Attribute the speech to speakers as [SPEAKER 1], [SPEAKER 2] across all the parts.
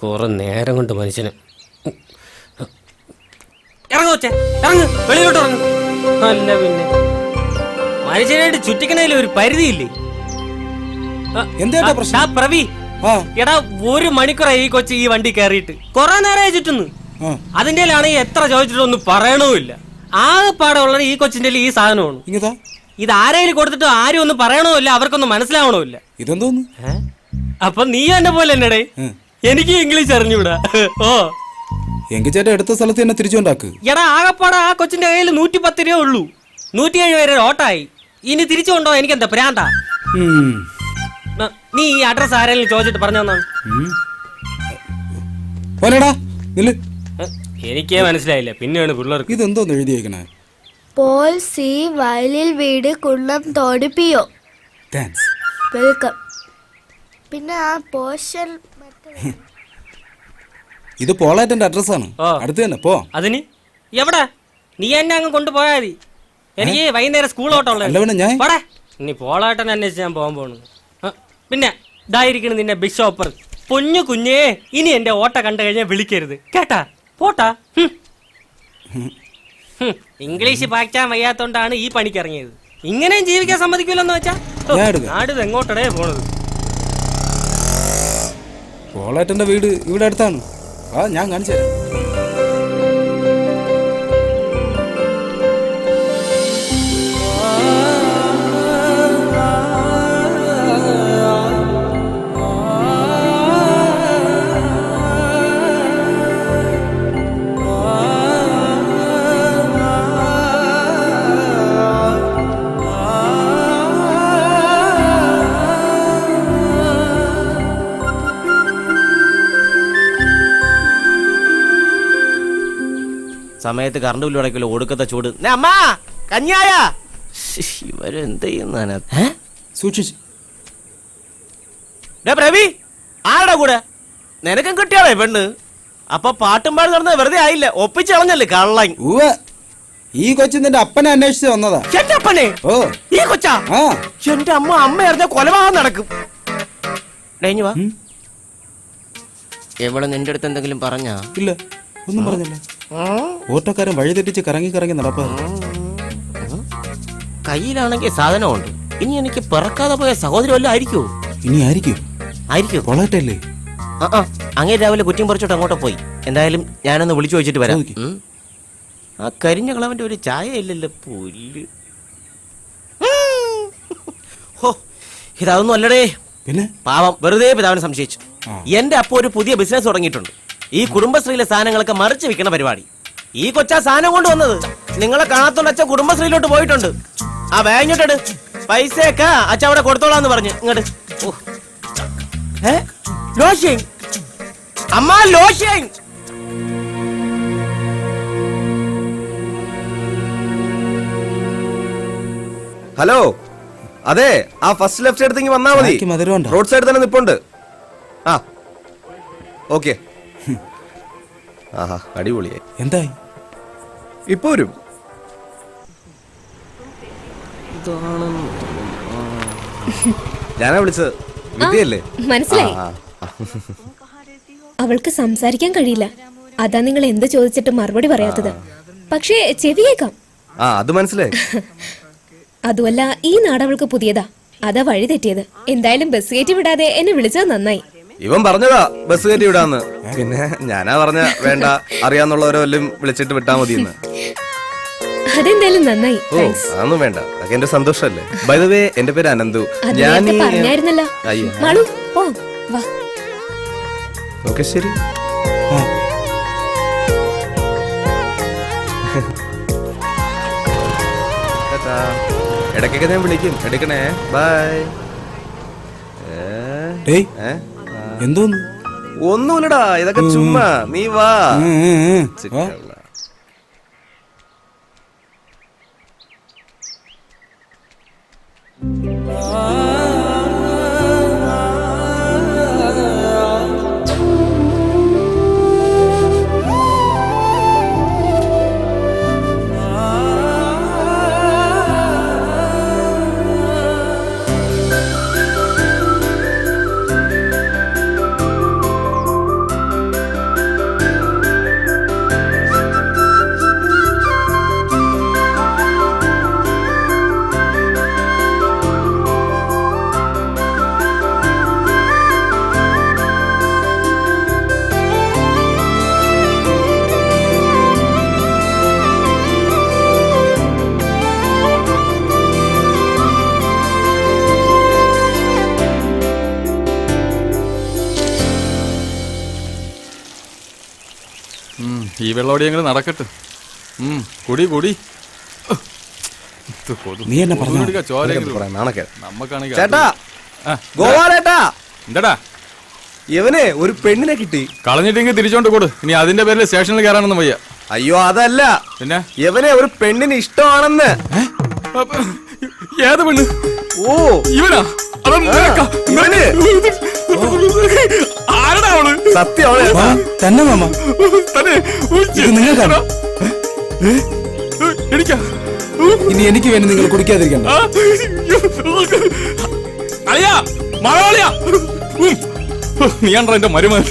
[SPEAKER 1] കുറെ നേരം കൊണ്ട് മനുഷ്യന് ഇറങ്ങുവച്ചേ, ഇറങ്ങ്, വെളിയിലോട്ട് ഇറങ്ങ്. അല്ല പിന്നെ മനുഷ്യനായിട്ട് ചുറ്റിക്കണേലും ഒരു പരിധിയില്ലേ? പ്രവി, എടാ 1 മണിക്കൂറായി ഈ കൊച്ചു ഈ വണ്ടി കയറിയിട്ട്, കൊറേ നേരമായി ചുറ്റുന്നു. അതിന്റെ എത്ര ചോദിച്ചിട്ടൊന്നും പറയണമില്ല. ആകെപ്പാടെ ഉള്ളത് ഈ കൊച്ചിന്റെ ഈ സാധനമാണ്. ഇത് ആരെങ്കിലും കൊടുത്തിട്ട് ആരും ഒന്നും പറയണമില്ല, അവർക്കൊന്നും മനസ്സിലാവണമില്ല.
[SPEAKER 2] ഇതെന്തോന്ന്?
[SPEAKER 1] അപ്പൊ നീ എന്നെ പോലെ എന്നടേ, എനിക്ക് ഇംഗ്ലീഷ് അറിഞ്ഞൂടാ. ഓ
[SPEAKER 2] എങ്കിൽ ചേട്ടാ എടുത്ത സ്ഥലത്ത് തന്നെ തിരിച്ചുകൊണ്ടാക്ക്.
[SPEAKER 1] എടാ ആകെപ്പാടെ ആ കൊച്ചിന്റെ കയ്യിൽ 110 രൂപ ഉള്ളൂ. 107 വരെ ഓട്ടായി. ഇനി തിരിച്ചു കൊണ്ടോ? എനിക്കെന്താ പ്രാന്താ? നീ ഈ അഡ്രസ് ആരെങ്കിലും ചോദിച്ചിട്ട് പറഞ്ഞു തന്നാണ്. എനിക്കേ മനസ്സിലായില്ല, പിന്നെയാണ് പിള്ളേർക്ക്.
[SPEAKER 2] ഇതെന്തോന്ന് എഴുതിയേക്കണേ?
[SPEAKER 3] പോൾ സി വയലിൽ വീട് കുന്നം തോടിപ്പിയോ. വെൽക്കം. പിന്നെ ആ പോഷൻ
[SPEAKER 2] ഇത് പോളാറ്റന്റെ അഡ്രസ്സാണ്. അടുത്ത് തന്നെ പോ.
[SPEAKER 1] അതിന് എവിടെ? നീ എന്നെ അങ്ങ് കൊണ്ടുപോയാ മതി. എനിക്ക് വൈകുന്നേരം സ്കൂൾ ഓട്ടമുള്ള. ഇനി പോളാട്ടൻ അന്വേഷിച്ച് ഞാൻ പോകാൻ പോണു. പിന്നെ ഇതായിരിക്കണം നിന്നെ ബിഷോപ്പർ. പൊന്നു കുഞ്ഞേ, ഇനി എന്റെ ഓട്ട കണ്ടു കഴിഞ്ഞാൽ വിളിക്കരുത് കേട്ടാ? പോട്ടാ. ഇംഗ്ലീഷ് പാക്കാൻ വയ്യാത്തോണ്ടാണ് ഈ പണിക്ക് ഇറങ്ങിയത്. ഇങ്ങനെയും ജീവിക്കാൻ സമ്മതിക്കൂലെന്ന് വെച്ചാ നാട് എങ്ങോട്ടടേ പോണത്?
[SPEAKER 2] പോളാറ്റന്റെ വീട് ഇവിടെ അടുത്താണ്. ഞാൻ കാണിച്ചു തരാം.
[SPEAKER 4] സമയത്ത് കറണ്ട് ബില്ല് അടയ്ക്കല്ലോ, ഒടുക്കത്തെ ചൂട്. അമ്മാ കഞ്ഞായ ഇവരെന്ത് ചെയ്യുന്ന
[SPEAKER 2] സൂക്ഷിച്ച്.
[SPEAKER 4] പ്രവി, ആരുടെ കൂടെ? നിനക്കും കിട്ടിയാളേ പെണ്ണ്. അപ്പൊ പാട്ടും പാടി നടന്നത് വെറുതെ ആയില്ല, ഒപ്പിച്ച് കളഞ്ഞല്ലേ കള്ളൻ.
[SPEAKER 2] ഈ കൊച്ചു നിന്റെ അപ്പനെ അന്വേഷിച്ച് വന്നതാ.
[SPEAKER 4] എന്റെ അപ്പനെ? ഓ ഈ കൊച്ചാ? എന്റെ അമ്മ അറിഞ്ഞ കൊലപാതകം നടക്കും. കഴിഞ്ഞു വാ. എവിടെ നിന്റെ അടുത്ത് എന്തെങ്കിലും പറഞ്ഞാ?
[SPEAKER 2] ഇല്ല, ഒന്നും പറഞ്ഞില്ല. ഓട്ടക്കാരൻ വഴി തെറ്റിച്ച് കറങ്ങി കറങ്ങി നടപ്പാ.
[SPEAKER 4] കയ്യിലാണെങ്കിൽ സാധനമുണ്ട്. ഇനി എനിക്ക് പിറക്കാതെ പോയ സഹോദരി വല്ലതും ആയിരിക്കുമോ?
[SPEAKER 2] ഇനി ആയിരിക്കും. കൊളാട്ടല്ലേ?
[SPEAKER 4] അങ്ങനെ രാവിലെ കുറ്റിയും പറിച്ചോട്ട് അങ്ങോട്ട് പോയി. എന്തായാലും ഞാനൊന്ന് വിളിച്ചു വെച്ചിട്ട് വരാം. ആ കരിഞ്ഞ കളവന്റെ ഒരു ചായ ഇല്ലല്ലോ, പുല്ല്. ഹോ, ഇതൊന്നും അല്ലടേ.
[SPEAKER 2] പിന്നെ
[SPEAKER 4] പാവം വെറുതെ പിതാവിനെ സംശയിച്ചു. എന്റെ അപ്പ ഒരു പുതിയ ബിസിനസ് തുടങ്ങിയിട്ടുണ്ട്. ഈ കുടുംബശ്രീയിലെ സാധനങ്ങളൊക്കെ മറിച്ച് വിൽക്കണ പരിപാടി. ഈ കൊച്ചാ സാധനം കൊണ്ടുവന്നത്. നിങ്ങളെ കാണാത്തോണ്ട് അച്ഛൻ കുടുംബശ്രീയിലോട്ട് പോയിട്ടുണ്ട്. ആ വേങ്ങിട്ട് പൈസയൊക്കെ അച്ഛൻ അവിടെ കൊടുത്തോളാന്ന് പറഞ്ഞു. ഇങ്ങോട്ട് അമ്മ ലോഷൻ.
[SPEAKER 5] ഹലോ, അതെ, ആ ഫസ്റ്റ് ലെഫ്റ്റ് എടുത്തെങ്കിൽ വന്നാ മതി. റോഡ് സൈഡ് തന്നെ നിപ്പുണ്ട്. ആ ഓക്കെ. ആഹാ, അടിപൊളിയായി.
[SPEAKER 2] എന്തായി?
[SPEAKER 5] ഇപ്പൊ വരും. ഞാനാ വിളിച്ചത്. വിദ്യയല്ലേ?
[SPEAKER 6] മനസ്സിലായി. അവൾക്ക് സംസാരിക്കാൻ കഴിയില്ല. അതാ നിങ്ങൾ എന്ത് ചോദിച്ചിട്ട് മറുപടി പറയാത്തത്. പക്ഷേ ചെവിയേക്കാം.
[SPEAKER 5] അത് മനസ്സിലായി.
[SPEAKER 6] അതുമല്ല, ഈ നാട് അവൾക്ക് പുതിയതാ. അതാ വഴി തെറ്റിയത്. എന്തായാലും ബസ് കയറ്റി വിടാതെ എന്നെ വിളിച്ചത് നന്നായി.
[SPEAKER 5] ഇവൻ പറഞ്ഞതാ ബസ് കയറ്റി വിടാന്ന്. പിന്നെ ഞാനാ പറഞ്ഞ വേണ്ട, അറിയാന്നുള്ളവരോ വല്ലതും വിളിച്ചിട്ട് വിട്ടാ മതിയെന്ന്.
[SPEAKER 6] അതെന്തായാലും നന്നായി.
[SPEAKER 5] അതൊന്നും വേണ്ട, അതൊക്കെ എന്റെ സന്തോഷല്ലേ. ബൈ ദ വേ, എന്റെ പേര് അനന്തു.
[SPEAKER 6] ഞാൻ പറഞ്ഞായിരുന്നല്ലോ.
[SPEAKER 5] ഓക്കെ, ശരി. ഇടയ്ക്കൊക്കെ ഞാൻ വിളിക്കും, എടുക്കണേ. ബൈ.
[SPEAKER 2] എന്തോന്ന്?
[SPEAKER 5] ഒന്നുമില്ലടാ, ഇതൊക്കെ ചുമ്മാ. നീ വാ.
[SPEAKER 7] ഈ വെള്ളോടി എങ്ങനെ നടക്കട്ടെ. കുടി കുടി.
[SPEAKER 2] നീ എന്നെ പറഞ്ഞു
[SPEAKER 7] നമ്മക്കാണെങ്കിൽ
[SPEAKER 5] ചേട്ടാ, ഗോപാലേട്ടാ,
[SPEAKER 7] എന്താടാ
[SPEAKER 5] ഇവനെ ഒരു പെണ്ണിനെ കിട്ടി.
[SPEAKER 7] കളഞ്ഞിട്ടെങ്കിൽ തിരിച്ചോണ്ട് കൊടു. ഇനി അതിന്റെ പേരിൽ സ്റ്റേഷനിൽ കയറാനൊന്നും വയ്യ.
[SPEAKER 5] അയ്യോ അതല്ല,
[SPEAKER 7] പിന്നെ
[SPEAKER 5] ഇവനെ ഒരു പെണ്ണിന് ഇഷ്ടമാണെന്ന്.
[SPEAKER 7] ഏത് പെണ്ണ്?
[SPEAKER 5] ഓ
[SPEAKER 7] ഇവനാ?
[SPEAKER 5] ഇവന്
[SPEAKER 7] ആരടാ അവള്?
[SPEAKER 5] സത്യമാണ്
[SPEAKER 2] തന്നെ മാമ.
[SPEAKER 7] തന്നെ
[SPEAKER 2] ഇത് നിങ്ങൾക്കാണോ?
[SPEAKER 7] എനിക്കാ?
[SPEAKER 2] ഇനി എനിക്ക് വേണ്ടി നിങ്ങൾ കുടിക്കാതിരിക്കണ്ട.
[SPEAKER 7] അളിയാ, മലയാളിയാ. നീയാണ്ട്രാ എന്റെ മരുമകൻ.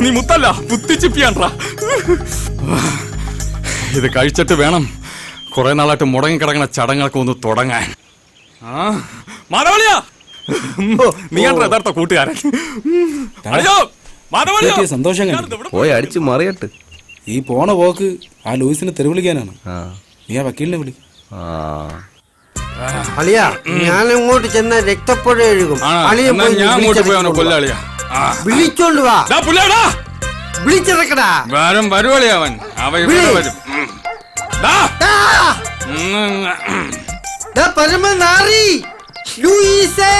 [SPEAKER 7] നീ മുത്തല്ല, കുത്തിച്ചിപ്പിയാണ്ട്രാ. ഇത് കഴിച്ചിട്ട് വേണം കുറെ നാളായിട്ട് മുടങ്ങിക്കിടങ്ങുന്ന ചടങ്ങൊക്കെ ഒന്ന് തുടങ്ങാൻ. മലയാളിയാ, നീയാണ്ട്രാ യഥാർത്ഥ കൂട്ടുകാരൻ. അളിയോ, മലയാളിയാ.
[SPEAKER 2] എനിക്ക് സന്തോഷം കണ്ടു.
[SPEAKER 5] പോയി അടിച്ച് മറിയട്ട്.
[SPEAKER 2] ഈ പോണ പോക്ക് ആ ലൂയിസിനെ തെരുവിളിക്കാനാണ്. നീ ആ വക്കീലിനെ വിളി.
[SPEAKER 8] അളിയാ, ഞാൻ ഇങ്ങോട്ട് ചെന്ന രക്തപ്പുഴ എഴുകും. അളിയെ പോയി
[SPEAKER 7] ഞാൻ അങ്ങോട്ട് പോയി അവനെ കൊല്ലാളിയാ.
[SPEAKER 8] വിളിച്ചോണ്ട് വാ. വിളിച്ചിറക്കടാ.
[SPEAKER 7] വരും വരുവളിയാ അവൻ. അവൻ ഇവിടെ വരും.
[SPEAKER 8] പരമനാറി ലൂയിസേ.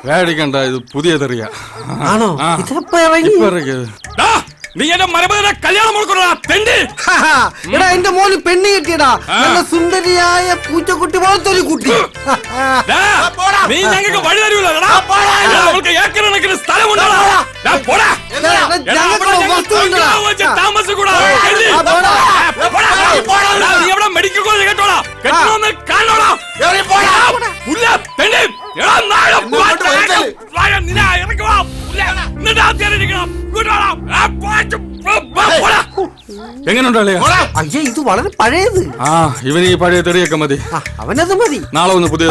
[SPEAKER 7] പേടിക്കണ്ട, ഇത് പുതിയ തെറിയ.
[SPEAKER 8] ആണോ? ഇതപ്പോ ഇറങ്ങി.
[SPEAKER 7] നീ എന്റെ മരമതിനെ കല്യാണം കൊടുക്കണ തെണ്ടി.
[SPEAKER 8] എടാ, എന്റെ മോന് പെണ്ണ് കിട്ടിയടാ. നല്ല സുന്ദരിയായ പൂച്ചക്കുട്ടി പോലത്തെ ഒരു കുട്ടി.
[SPEAKER 7] നീ ഞങ്ങൾക്ക് വഴി തരൂല. അവൾക്ക് ഏക്കറണക്കിന് സ്ഥലമുണ്ടോ? നീ എവിടെ മെഡിക്കൽ കോളേജ് കേട്ടോളാം. കാണോളാം. എങ്ങനെയുണ്ടോ?
[SPEAKER 8] അയ്യേ, ഇത് വളരെ പഴയത്.
[SPEAKER 7] ഇവന് ഈ പഴയ തെറിയൊക്കെ മതി.
[SPEAKER 8] അവനത് മതി.
[SPEAKER 7] നാളെ ഒന്ന് പുതിയ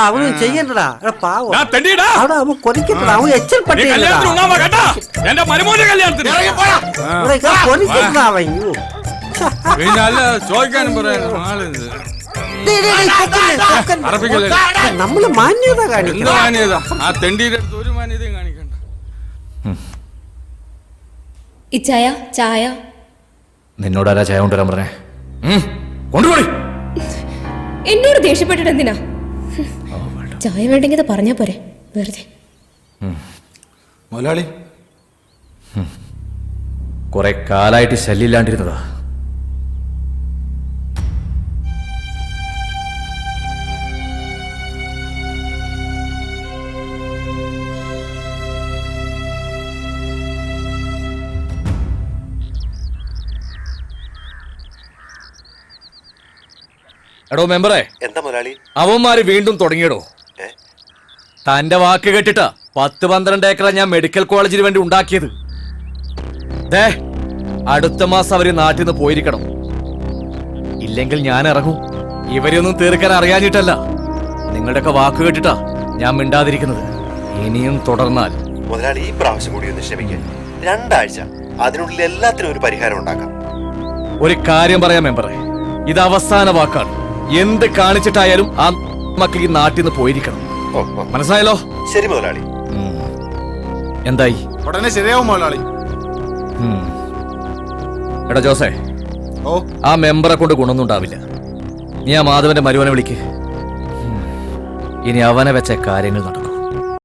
[SPEAKER 8] അവന് ചെയ്യണ്ടടാ. പാവം അവിടെ അവൻ കൊതിക്കട്ടടാ. അവൻ എച്ചൽപ്പെട്ടടാ.
[SPEAKER 7] എന്റെ മരുമോന്റെ കല്യാണത്തിന്
[SPEAKER 8] കൊതിക്കട്ടടാ അവൻ.
[SPEAKER 7] അല്ല ചോദിക്കാനും പറയാനും ആളുണ്ട്.
[SPEAKER 8] നമ്മള് മാന്യത കാണിക്കണം.
[SPEAKER 7] മാന്യത ആ തെണ്ടിയുടെ അടുത്ത് ഒരു മാന്യതയും കാണിക്കണ്ട.
[SPEAKER 6] ഇച്ചായ ചായ.
[SPEAKER 9] നിന്നോടാരാ ചായ കൊണ്ടുവരാൻ പറഞ്ഞേ? കൊണ്ടുപോയി.
[SPEAKER 6] എന്നോട് ദേഷ്യപ്പെട്ടിട്ട് എന്തിനാ? ചായ വേണ്ടെങ്കിൽ പറഞ്ഞാ പോരെ, വെറുതെ.
[SPEAKER 2] മുതലാളി,
[SPEAKER 9] കുറെ കാലായിട്ട് ശല്യമില്ലാണ്ടിരുന്നതാ. എടോ മെമ്പറേ,
[SPEAKER 5] എന്താ മുതലാളി?
[SPEAKER 9] അവന്മാര് വീണ്ടും തുടങ്ങിയടോ. തന്റെ വാക്ക് കേട്ടിട്ടാ 10-12 ഏക്കറ ഞാൻ മെഡിക്കൽ കോളേജിന് വേണ്ടി ഉണ്ടാക്കിയത്. അടുത്ത മാസം അവര് നാട്ടിൽ നിന്ന് പോയിരിക്കണം. ഇല്ലെങ്കിൽ ഞാൻ ഇറങ്ങും. ഇവരെയൊന്നും തീർക്കാൻ അറിയാഞ്ഞിട്ടല്ല, നിങ്ങളുടെയൊക്കെ വാക്ക് കേട്ടിട്ടാ ഞാൻ മിണ്ടാതിരിക്കുന്നത്. ഇനിയും തുടർന്നാൽ
[SPEAKER 10] മുതലാളി, ഈ പ്രാവശ്യം കൂടി ഒന്ന് ക്ഷമിക്കാൻ. 2 ആഴ്ച, അതിനുള്ളിൽ എല്ലാത്തിനും ഒരു പരിഹാരം ഉണ്ടാക്കാം.
[SPEAKER 9] ഒരു കാര്യം പറയാം മെമ്പറേ, ഇത് അവസാന വാക്കാണ്. എന്ത് കാണിച്ചിട്ടായാലും ആ മക്കൾ ഈ നാട്ടിൽ നിന്ന് പോയിരിക്കണം. മനസ്സിലായല്ലോ?
[SPEAKER 10] ശരി മുതലാളി.
[SPEAKER 9] എന്തായി?
[SPEAKER 2] ഉടനെ ശരിയാവും മുതലാളി.
[SPEAKER 9] എടാ ജോസേ, ആ മെമ്പറെ കൊണ്ട് ഗുണമൊന്നും ഉണ്ടാവില്ല. നീ ആ മാധവന്റെ മരുവനെ വിളിക്ക്. ഇനി അവനെ വെച്ച കാര്യങ്ങൾ നടക്കും.